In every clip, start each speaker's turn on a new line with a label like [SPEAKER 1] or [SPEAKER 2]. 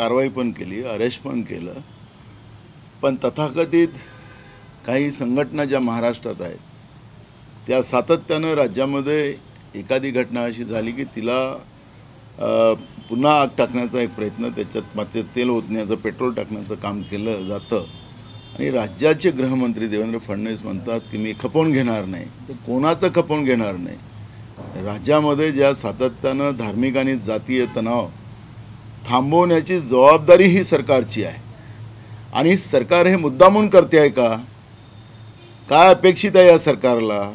[SPEAKER 1] कारवाई पण केली, अरेस्ट पण केलं, पण तथाकथित काही संघटना ज्या महाराष्ट्रात आहेत त्या सातत्यानं राज्यामध्ये एखादी घटना अशी झाली की तिला पुन्हा आग टाकण्याचा एक प्रयत्न, त्याच्यात मात्र तेल ओतण्याचं, पेट्रोल टाकण्याचं काम केलं जातं. आणि राज्याचे गृहमंत्री देवेंद्र फडणवीस म्हणतात की मी खपवून घेणार नाही. तर कोणाचं खपवून घेणार नाही? राज्यामध्ये ज्या सातत्यानं धार्मिक आणि जातीय तणाव थांबवण्याची जबाबदारी ही सरकारची आहे. आणि सरकार हे मुद्दामून करते आहे का? काय अपेक्षित आहे या सरकारला?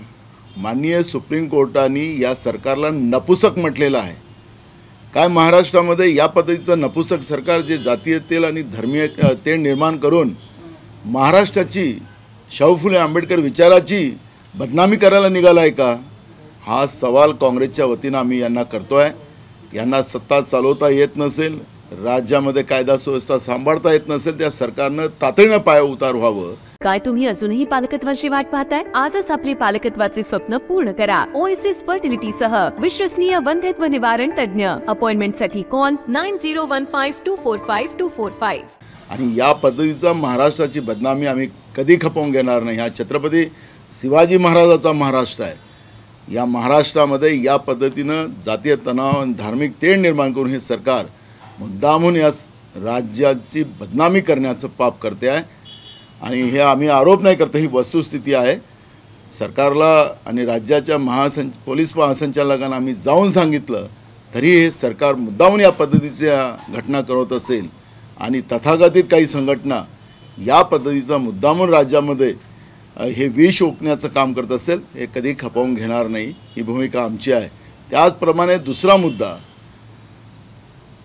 [SPEAKER 1] माननीय सुप्रीम कोर्टाने या सरकारला नपुसक म्हटलेलं आहे. काय महाराष्ट्रामध्ये या पद्धतीचं नपुसक सरकार जे जातीय तेल आणि धर्मीय तेल निर्माण करून महाराष्ट्राची, शाहू फुले आंबेडकर विचाराची बदनामी करायला निघाला आहे का? हा सवाल काँग्रेसच्या वतीनं आम्ही यांना करतो आहे. यांना सत्ता चालवता येत नसेल, राज्यामध्ये कायदा सुव्यवस्था सांभाळता येत नसेल, त्या सरकारनं तातडीनं पाय उतार व्हावं.
[SPEAKER 2] काय तुम्ही अजूनही पालकत्वाची वाट पाहताय? आजच आपले पालकत्वाचे स्वप्न पूर्ण करा. ओएसिस फर्टिलिटी सह विश्वसनीय वंध्यत्व निवारण तज्ञ. अपॉइंटमेंटसाठी कॉल 9015245245.
[SPEAKER 1] आणि या पद्धतीचा महाराष्ट्राची बदनामी आम्ही कधी खपवून घेणार नाही. हा छत्रपती शिवाजी महाराजाचा महाराष्ट्र आहे. या महाराष्ट्रामध्ये या पद्धतीनं जातीय तणाव आणि धार्मिक तेढ निर्माण करून हे सरकार मुद्दामून या राज्याची बदनामी करण्याचं पाप करते आहे. आणि हे आम्ही आरोप नाही करतो, ही वस्तुस्थिती आहे. सरकारला आणि राज्याच्या पोलीस महासंचालकांना आम्ही जाऊन सांगितलं तरी हे सरकार मुद्दामून या पद्धतीच्या घटना करत असेल आणि तथाकथित काही संघटना या पद्धतीचा मुद्दामून राज्यामध्ये हे विष ओकण्याचं काम करत असेल, हे कधी खपवून घेणार नाही. ही भूमिका आमची आहे. त्याचप्रमाणे दुसरा मुद्दा,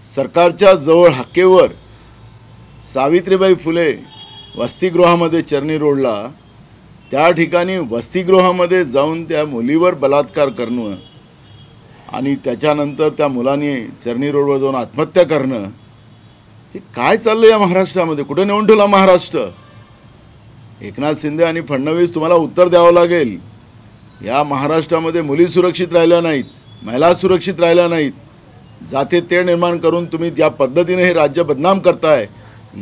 [SPEAKER 1] सरकारच्या जवळ हक्केवर सावित्रीबाई फुले वसतिगृहामध्ये चर्नी रोडला, त्या ठिकाणी वसतिगृहामध्ये जाऊन त्या मुलीवर बलात्कार करणं आणि त्याच्यानंतर त्या मुलाने चर्नी रोडवर जाऊन आत्महत्या करणं, हे काय चाललं या महाराष्ट्रामध्ये? कुठे नेऊन ठेवला महाराष्ट्र? एकनाथ शिंदे आणि फडणवीस, तुम्हाला उत्तर द्यावं लागेल. या महाराष्ट्रामध्ये मुली सुरक्षित राहिल्या नाहीत, महिला सुरक्षित राहिल्या नाहीत. जातीय तेढ निर्माण करून तुम्ही ज्या पद्धतीने हे राज्य बदनाम करताय,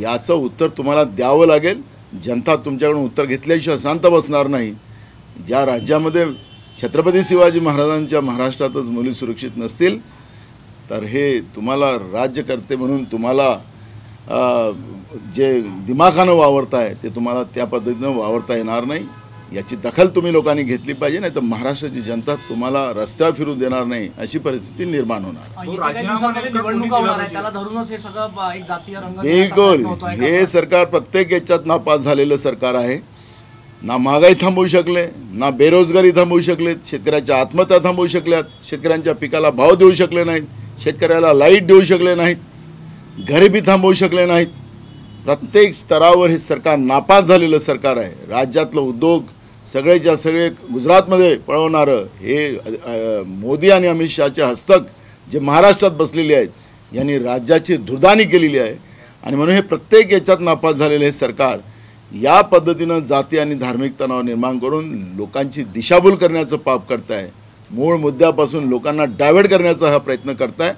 [SPEAKER 1] याचं उत्तर तुम्हाला द्यावं लागेल. जनता तुमच्याकडून उत्तर घेतल्याशिवाय शांत बसणार नाही. ज्या राज्यामध्ये छत्रपती शिवाजी महाराजांच्या महाराष्ट्रातच मुली सुरक्षित नसतील तर हे तुम्हाला राज्यकर्ते म्हणून तुम्हाला जे दिमाखानं वावरताय ते तुम्हाला त्या पद्धतीनं वावरता येणार नाही. याची दखल तुम्ही लोकांनी घेतली पाहिजे, नाही तर महाराष्ट्राची जनता तुम्हाला रस्त्यावर फिरू देणार नाही, अशी परिस्थिती निर्माण होणार. बिलकुल हे सरकार प्रत्येक याच्यात नापास झालेलं सरकार आहे. ना महागाई थांबवू शकले, ना बेरोजगारी थांबवू शकले, शेतकऱ्याच्या आत्महत्या थांबवू शकल्यात, शेतकऱ्यांच्या पिकाला भाव देऊ शकले नाहीत, शेतकऱ्याला लाईट देऊ शकले नाहीत, गरिबी थांबवू शकले नाहीत. प्रत्येक स्तरावर हे सरकार नापास झालेलं सरकार आहे. राज्यातलं उद्योग सगळेच्या सगळे गुजरातमध्ये पळवणारं हे मोदी आणि अमित शहाचे हस्तक जे महाराष्ट्रात बसलेले आहेत, यांनी राज्याची धुर्दाणी केलेली आहे. आणि म्हणून हे प्रत्येक याच्यात नापास झालेलं हे सरकार या पद्धतीनं जाती आणि धार्मिक तणाव निर्माण करून लोकांची दिशाभूल करण्याचं पाप करत आहे. मूळ मुद्द्यापासून लोकांना डायव्हर्ट करण्याचा हा प्रयत्न करत आहे.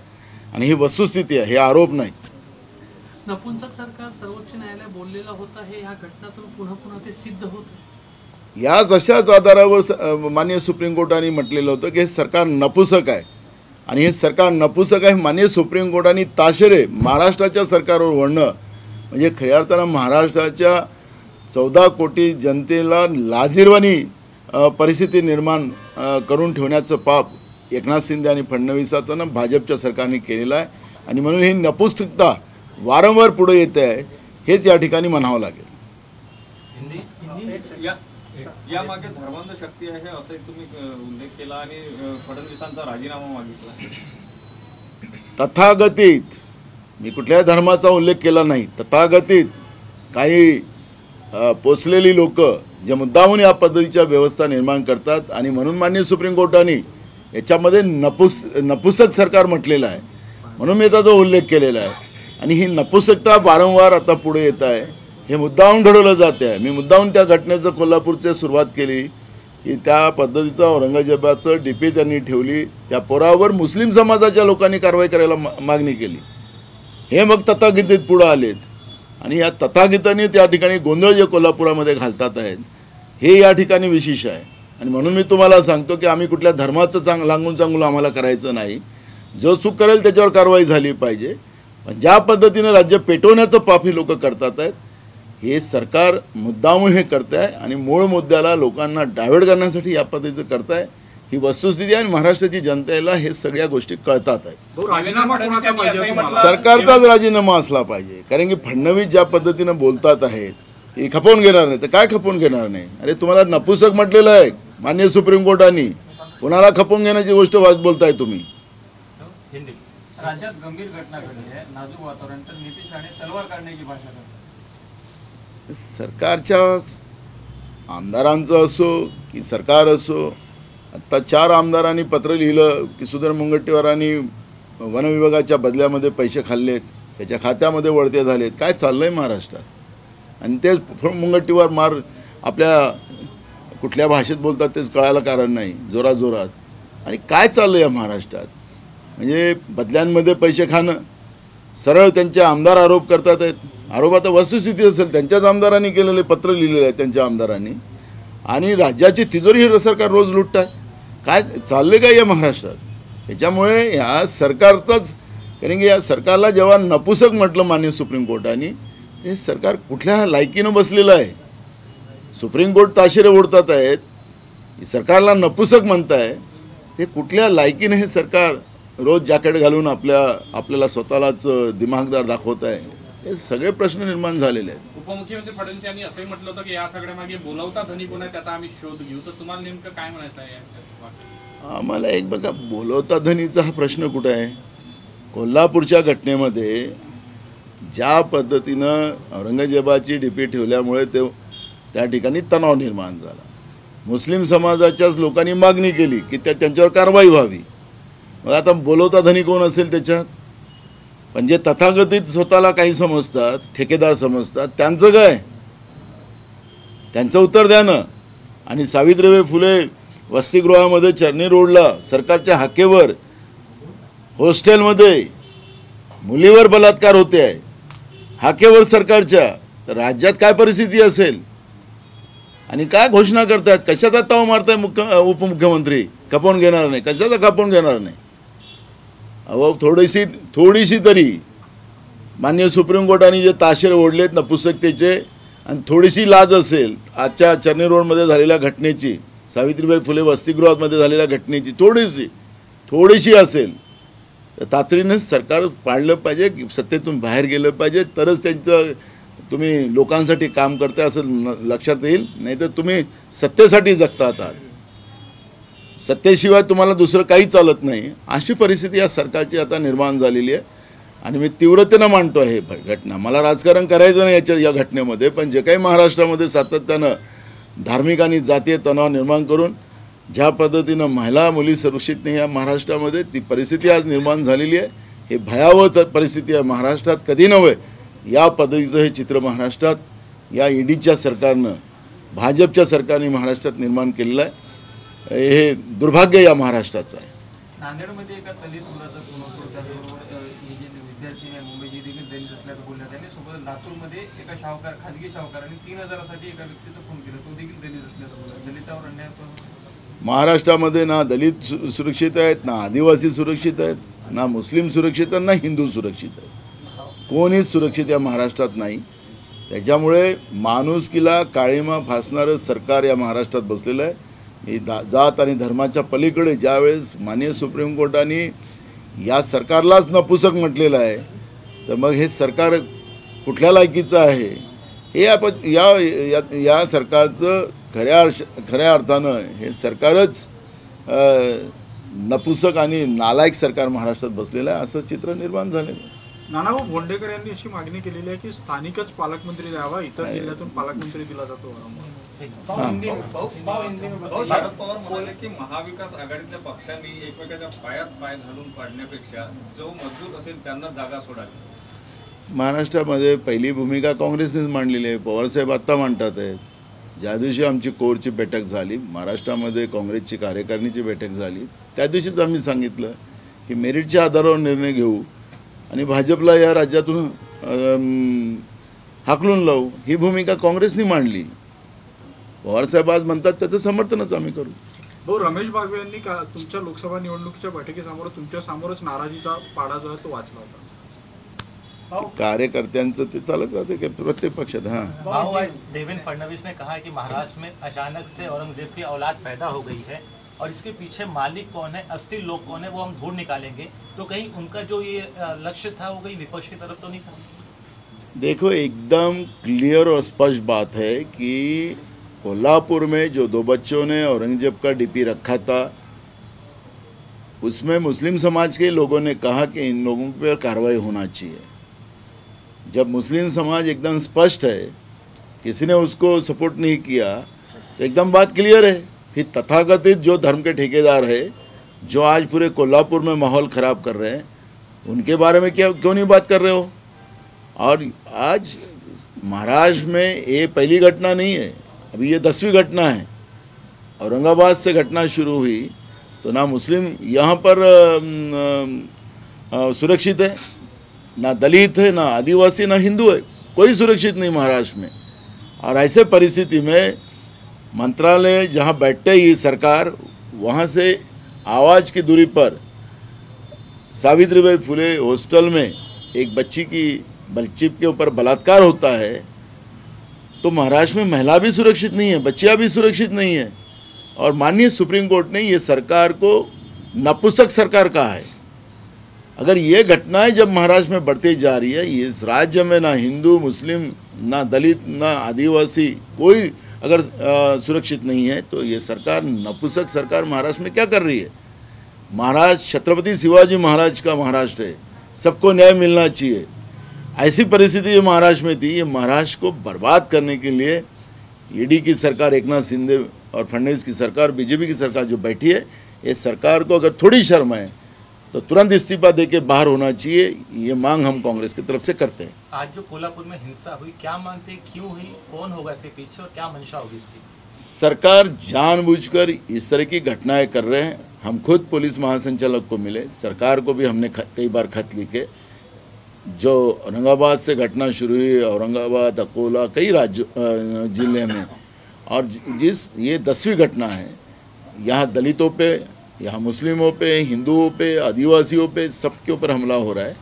[SPEAKER 1] आणि ही वस्तुस्थिती आहे, हे आरोप नाही.
[SPEAKER 3] नपुंसक सरकार सर्वोच्च न्यायालय बोललेलं होतं, हे ह्या घटनातून पुन्हा पुन्हा ते सिद्ध होतं.
[SPEAKER 1] याच अशाच आधारावर माननीय सुप्रीम कोर्टाने म्हटलेलं होतं की हे सरकार नपुसक आहे. आणि हे सरकार नपुसक आहे माननीय सुप्रीम कोर्टाने ताशेरे महाराष्ट्राच्या सरकारवर ओढणं म्हणजे खऱ्या अर्थानं महाराष्ट्राच्या 14 कोटी जनतेला लाजिरवाणी परिस्थिती निर्माण करून ठेवण्याचं पाप एकनाथ शिंदे आणि फडणवीसाचं ना भाजपच्या सरकारने केलेलं आहे. आणि म्हणून ही नपुसकता वारंवार पुढे येते आहे, हेच या ठिकाणी म्हणावं लागेल.
[SPEAKER 4] यामागे धर्मांध शक्ती आहे असं तुम्ही उल्लेख केला आणि फडणवीसांचा राजीनामा मागितला.
[SPEAKER 1] तथागतीत मी कुठल्याही धर्माचा उल्लेख केला नाही. तथागतीत काही पोचलेली लोक जे मुद्दामून या पद्धतीच्या व्यवस्था निर्माण करतात आणि म्हणून माननीय सुप्रीम कोर्टाने याच्यामध्ये नपुसक सरकार म्हटलेलं आहे, म्हणून मी त्याचा उल्लेख केलेला आहे. आणि ही नपुसकता वारंवार आता पुढे येत आहे, हे मुद्दामून घडवलं जाते आहे. मी मुद्दामून त्या घटनेचं कोल्हापूरची सुरुवात केली की त्या पद्धतीचं औरंगजेबाचं डीपी त्यांनी ठेवली, त्या पोरावर मुस्लिम समाजाच्या लोकांनी कारवाई करायला मागणी केली. हे मग तथागतीत पुढं आलेत आणि या तथागतांनी त्या ठिकाणी गोंधळ जे कोल्हापुरामध्ये घालतात आहेत हे या ठिकाणी विशेष आहे. आणि म्हणून मी तुम्हाला सांगतो की आम्ही कुठल्या धर्माचं लांगून चांगलं आम्हाला करायचं नाही. जो चूक करेल त्याच्यावर कारवाई झाली पाहिजे. पण ज्या पद्धतीनं राज्य पेटवण्याचं पाप ही लोक करतात आहेत हे सरकार मुद्दामून हे करत आहे आणि मूळ मुद्द्याला लोकांना डायव्हर्ट करण्यासाठी या पद्धतीचं करत आहे. ही वस्तुस्थिती आहे आणि महाराष्ट्राची जनतेला हे सगळ्या गोष्टी कळतात आहेत.
[SPEAKER 5] राजीनामा कोणाचा पाहिजे तुम्हाला?
[SPEAKER 1] सरकारचाच राजीनामा असला पाहिजे. कारण की फडणवीस ज्या पद्धतीनं बोलतात आहेत ती खपवून घेणार नाही. तर काय खपवून घेणार नाही? अरे तुम्हाला नपुसक म्हटलेलं आहे माननीय सुप्रीम कोर्टाने. कुणाला खपवून घेण्याची गोष्ट बोलताय तुम्ही?
[SPEAKER 6] राज्यात गंभीर घटना घडली आहे, नाजूक वातावरण, तर नितीश राणे तलवार काढण्याची भाषा करतात.
[SPEAKER 1] सरकारच्या आमदारांचं असो की सरकार असो, आत्ता 4 आमदारांनी पत्र लिहिलं की सुधीर मुनगंटीवारांनी वन विभागाच्या बदल्यामध्ये पैसे खाल्लेत, त्याच्या खात्यामध्ये वळते झालेत. काय चाललं आहे महाराष्ट्रात? आणि तेच मुनगंटीवार मार आपल्या कुठल्या भाषेत बोलतात तेच कळायला कारण नाही जोरात. आणि काय चाललं आहे महाराष्ट्रात? म्हणजे बदल्यांमध्ये पैसे खाणं, सरळ त्यांचे आमदार आरोप करतात आहेत. आरोप आता वस्तुस्थिती असेल त्यांच्याच आमदारांनी केलेले पत्र लिहिलेले आहेत त्यांच्या आमदारांनी. आणि राज्याची तिजोरी हे सरकार रोज लुटत आहे. काय चालले काय या महाराष्ट्रात? त्याच्यामुळे या सरकारचाच, कारण की या सरकारला जेव्हा नपुसक म्हटलं माननीय सुप्रीम कोर्टाने, ते सरकार कुठल्या लायकीनं बसलेलं आहे? सुप्रीम कोर्ट ताशेरे ओढतात आहेत, सरकारला नपुसक म्हणताय. ते कुठल्या लायकीनं हे सरकार रोज जॅकेट घालून आपल्याला स्वतःलाच दिमागदार दाखवत आहे? हे सगळे प्रश्न निर्माण झालेले आहेत.
[SPEAKER 7] उपमुख्यमंत्री फडणवीस यांनी असंही म्हटलं होतं की या सगळ्या मागे बोलवता धनी कोण आहे त्याचा आम्ही शोध घेऊ. तर तुम्हाला नेमकं काय म्हणायचं आहे?
[SPEAKER 1] आम्हाला एक बघा, बोलवता धनीचा हा प्रश्न कुठं आहे? कोल्हापूरच्या घटनेमध्ये ज्या पद्धतीनं औरंगजेबाची डीपी ठेवल्यामुळे त्या ठिकाणी तणाव निर्माण झाला. मुस्लिम समाजाच्याच लोकांनी मागणी केली की त्यांच्यावर कारवाई व्हावी. मग आता बोलवता धनी कोण असेल त्याच्यात? पण जे तथागतीत स्वतःला काही समजतात, ठेकेदार समजतात, त्यांचं काय? त्यांचं उत्तर द्या ना. आणि सावित्रीबाई फुले वसतिगृहामध्ये चर्नी रोडला सरकारच्या हाकेवर हॉस्टेलमध्ये मुलीवर बलात्कार होते आहे, हाकेवर सरकारच्या. तर राज्यात काय परिस्थिती असेल? आणि काय घोषणा करतायत? कशाचा ताव मारताय उपमुख्यमंत्री? खपवून घेणार नाही. कशाचा खपवून घेणार नाही? अहो थोडीशी तरी माननीय सुप्रीम कोर्टाने जे ताशेरे ओढलेत नपुसकतेचे, आणि थोडीशी लाज असेल आजच्या चर्नी रोडमध्ये झालेल्या घटनेची, सावित्रीबाई फुले वसतिगृहामध्ये झालेल्या घटनेची थोडीशी असेल तर तातडीनं सरकार पाडलं पाहिजे, की सत्तेतून बाहेर गेलं पाहिजे. तरच त्यांचं तुम्ही लोकांसाठी काम करताय असं लक्षात येईल. नाही तर तुम्ही सत्तेसाठी जगतात आहात. सत्तेशिवाय तुम्हाला दुसरं काही चालत नाही. अशी परिस्थिती या सरकारची आता निर्माण झालेली आहे. आणि मी तीव्रतेनं मांडतो आहे घटना. मला राजकारण करायचं नाही या घटनेमध्ये. पण जे काही महाराष्ट्रामध्ये सातत्यानं धार्मिक आणि जातीय तणाव निर्माण करून ज्या पद्धतीनं महिला मुली सुरक्षित नाही या महाराष्ट्रामध्ये, ती परिस्थिती आज निर्माण झालेली आहे. हे भयावह परिस्थिती आहे महाराष्ट्रात. कधी नव्हे या पद्धतीचं हे चित्र महाराष्ट्रात या ईडीच्या सरकारनं, भाजपच्या सरकारने महाराष्ट्रात निर्माण केलेलं आहे. हे दुर्भाग्य या महाराष्ट्राचं आहे.
[SPEAKER 6] नांदेडमध्ये एका दलित मुलाचा खून होतो. त्याचबरोबर हे जे विद्यार्थी आहे मुंबईची देखील दलित असल्याचं बोलण्यात. त्यांनी सोबत लातूरमध्ये एका खाजगी शाहूकाराने 3,000साठी एका व्यक्तीचं खून केलं. तो देखील दलित असल्याचं बोलला. दलितावर अन्याय होतो
[SPEAKER 1] महाराष्ट्रामध्ये. ना दलित सुरक्षित आहेत, ना आदिवासी सुरक्षित आहेत, ना मुस्लिम सुरक्षित आहेत, ना हिंदू सुरक्षित आहेत. कोणीच सुरक्षित या महाराष्ट्रात नाही. त्याच्यामुळे माणुसकीला काळीमा फासणारं सरकार या महाराष्ट्रात बसलेलं आहे. ही जात आणि धर्माच्या पलीकडे ज्यावेळेस माननीय सुप्रीम कोर्टाने या सरकारलाच नपुसक म्हटलेलं आहे, तर मग हे सरकार कुठल्या लायकीचं आहे? हे आपण या सरकारचं खऱ्या अर्थानं हे सरकारच नपुसक आणि नालायक सरकार महाराष्ट्रात बसलेलं आहे असं चित्र निर्माण झालेलं आहे.
[SPEAKER 5] नानाभाऊ भोंडेकर यांनी अशी मागणी केलेली आहे की स्थानिकच पालकमंत्री द्यावा, इतर जिल्ह्यातून पालकमंत्री दिला जातो.
[SPEAKER 4] शरद पवार म्हणाले की महाविकास आघाडीतल्या पक्षांनी एकमेकाच्या पायात पाय घालून पाडण्यापेक्षा जो मजबूत असेल त्यांना जागा सोडावी.
[SPEAKER 1] महाराष्ट्रामध्ये पहिली भूमिका काँग्रेसनेच मांडलेली आहे. पवारसाहेब आत्ता मांडतात आहेत. ज्या दिवशी आमची कोरची बैठक झाली, महाराष्ट्रामध्ये काँग्रेसची कार्यकारिणीची बैठक झाली, त्या दिवशीच आम्ही सांगितलं की मेरिटच्या आधारावर निर्णय घेऊ. आणि भाजपला या राज्यातून हाकलून लावू, ही भूमिका काँग्रेसने मांडली. पवारसाहेब आज म्हणतात त्याचं समर्थनच आम्ही करू.
[SPEAKER 5] भाऊ, रमेश बागवे यांनी तुमच्या लोकसभा निवडणुकीच्या बैठकीसमोर तुमच्या समोरच नाराजीचा पाडा जो आहे तो वाचला होता.
[SPEAKER 1] कार्यकर्त्यांचं ते चालत राहते की प्रत्येक पक्षात.
[SPEAKER 8] भाऊ, आज देवेंद्र फडणवीस ने कहा है कि महाराष्ट्र में अचानक से औरंगजेब की औलाद पैदा हो गई है और इसके पीछे मालिक कौन है, असली लोग कौन है, वो हम ढूंढ निकालेंगे. तो कहीं उनका जो ये लक्ष्य था वो कहीं विपक्ष की तरफ तो नहीं था?
[SPEAKER 1] देखो, एकदम क्लियर और स्पष्ट बात है कि कोल्हापुर में जो 2 बच्चों ने औरंगजेब का डीपी रखा था, उसमें मुस्लिम समाज के लोगों ने कहा कि इन लोगों पर कार्रवाई होना चाहिए. जब मुस्लिम समाज एकदम स्पष्ट है, किसी ने उसको सपोर्ट नहीं किया, तो एकदम बात क्लियर है. फिर तथाकथित जो धर्म के ठेकेदार है, जो आज पूरे कोल्हापुर में माहौल ख़राब कर रहे हैं, उनके बारे में क्यों नहीं बात कर रहे हो? और आज महाराष्ट्र में ये पहली घटना नहीं है, अभी ये 10वीं घटना है. औरंगाबाद से घटना शुरू हुई तो ना मुस्लिम यहाँ पर सुरक्षित है, ना दलित है, ना आदिवासी, ना हिंदू है, कोई सुरक्षित नहीं महाराष्ट्र में. और ऐसे परिस्थिति में मंत्रालय जहाँ बैठते ही सरकार, वहाँ से आवाज़ की दूरी पर सावित्रीबाई फुले हॉस्टल में एक बच्ची के ऊपर बलात्कार होता है, तो महाराष्ट्र में महिला भी सुरक्षित नहीं है, बच्चियाँ भी सुरक्षित नहीं है. और माननीय सुप्रीम कोर्ट ने ये सरकार को नपुंसक सरकार कहा है. अगर ये घटनाएं जब महाराष्ट्र में बढ़ती जा रही है, इस राज्य में ना हिंदू, मुस्लिम, ना दलित, ना आदिवासी, कोई अगर सुरक्षित नहीं है, तो ये सरकार, नपुंसक सरकार महाराष्ट्र में क्या कर रही है? महाराष्ट्र छत्रपति शिवाजी महाराज का महाराष्ट्र है, सबको न्याय मिलना चाहिए. ऐसी परिस्थिति ये महाराष्ट्र में थी. ये महाराष्ट्र को बर्बाद करने के लिए ईडी की सरकार, एकनाथ शिंदे और फडणवीस की सरकार, बीजेपी की सरकार जो बैठी है, ये सरकार को अगर थोड़ी शर्म है तो तुरंत इस्तीफा देके बाहर होना चाहिए. ये मांग हम कांग्रेस की तरफ से करते हैं.
[SPEAKER 8] आज जो कोल्हापुर में हिंसा हुई, क्या मानते हैं, क्यों हुई, कौन होगा इसके पीछे और क्या मंशा होगी इसकी?
[SPEAKER 1] सरकार जानबूझकर इस तरह की घटनाएं कर रहे हैं. हम खुद पुलिस महासंचालक को मिले, सरकार को भी हमने कई बार खत लिखे. जो औरंगाबाद से घटना शुरू हुई, औरंगाबाद, अकोला, कई जिले में, और ये 10वीं घटना है. यहाँ दलितों पे, यहाँ मुस्लिमों पे, हिंदुओं पे, आदिवासियों पे, सबके ऊपर हमला हो रहा है.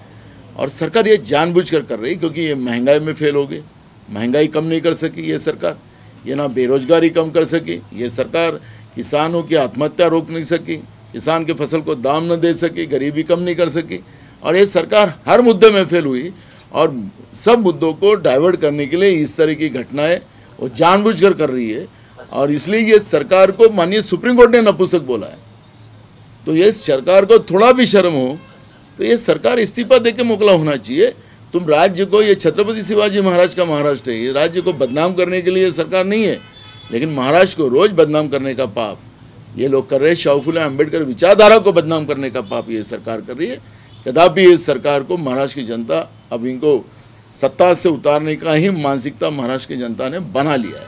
[SPEAKER 1] और सरकार ये जानबूझकर कर रही है, क्योंकि ये महंगाई में फेल हो गई. महंगाई कम नहीं कर सकी ये सरकार, ये ना बेरोजगारी कम कर सकी ये सरकार, किसानों की आत्महत्या रोक नहीं सकी, किसान के फसल को दाम न दे सकी, गरीबी कम नहीं कर सकी. और ये सरकार हर मुद्दे में फेल हुई, और सब मुद्दों को डाइवर्ट करने के लिए इस तरह की घटनाएं वो जानबूझकर कर रही है. और इसलिए ये सरकार को माननीय सुप्रीम कोर्ट ने नपुंसक बोला है. तो ये सरकार को थोड़ा भी शर्म हो तो ये सरकार इस्तीफा देके मोकला होना चाहिए. तुम राज्य को, ये छत्रपति शिवाजी महाराज का महाराष्ट्र है, ये राज्य को बदनाम करने के लिए सरकार नहीं है, लेकिन महाराष्ट्र को रोज बदनाम करने का पाप ये लोग कर रहे हैं. शाहू फुले आम्बेडकर विचारधारा को बदनाम करने का पाप ये सरकार कर रही है. कदापि इस सरकार को महाराष्ट्र की जनता, अब इनको सत्ता से उतारने का ही मानसिकता महाराष्ट्र की जनता ने बना लिया है.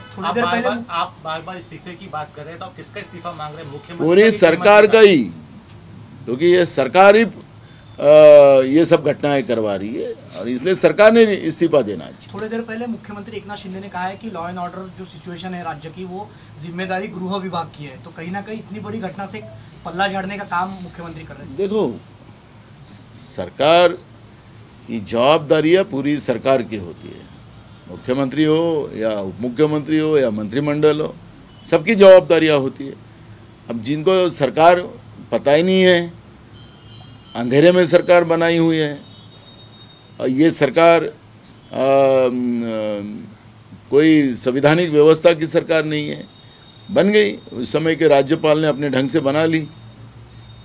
[SPEAKER 8] आप बार-बार इस्तीफे की बात कर रहे हैं, तो आप किसका इस्तीफा मांग रहे हैं? मुख्यमंत्री?
[SPEAKER 1] पूरी सरकार का ही, क्योंकि ये सरकार ही ये सब घटनाएं करवा रही है, और इसलिए सरकार ने इस्तीफा देना चाहिए.
[SPEAKER 9] थोड़ी देर पहले मुख्यमंत्री एकनाथ शिंदे ने कहा है कि लॉ एंड ऑर्डर जो सिचुएशन है राज्य की, वो जिम्मेदारी गृह विभाग की है. तो कहीं ना कहीं इतनी बड़ी घटना से पल्ला झाड़ने का काम मुख्यमंत्री कर रहे हैं.
[SPEAKER 1] देखो, सरकार की जवाबदारियाँ पूरी सरकार की होती है. मुख्यमंत्री हो या उप मुख्यमंत्री हो या मंत्रिमंडल हो, सबकी जवाबदारियाँ होती है. अब जिनको सरकार पता ही नहीं है, अंधेरे में सरकार बनाई हुई है, और ये सरकार कोई संवैधानिक व्यवस्था की सरकार नहीं है. बन गई, उस समय के राज्यपाल ने अपने ढंग से बना ली.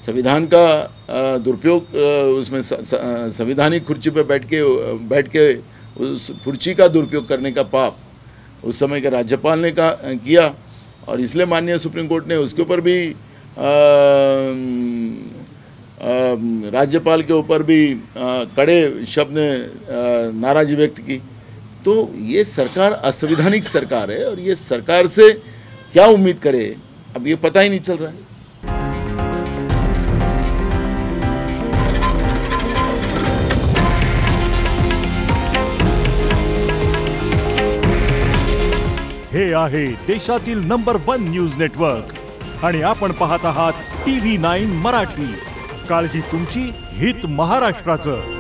[SPEAKER 1] संविधान का दुरुपयोग, उसमें संवैधानिक कुर्सी पे बैठ के उस कुर्सी का दुरुपयोग करने का पाप उस समय के राज्यपाल ने किया. और इसलिए माननीय सुप्रीम कोर्ट ने उसके ऊपर भी राज्यपाल के ऊपर भी कड़े शब्द ने नाराज़गी व्यक्त की. तो ये सरकार असंवैधानिक सरकार है, और ये सरकार से क्या उम्मीद करे, अब ये पता ही नहीं चल रहा है.
[SPEAKER 10] हे आहे देशातील नंबर 1 न्यूज नेटवर्क आणि आपण पाहत आहात TV9 मराठी. काळजी तुमची, हित महाराष्ट्राचं.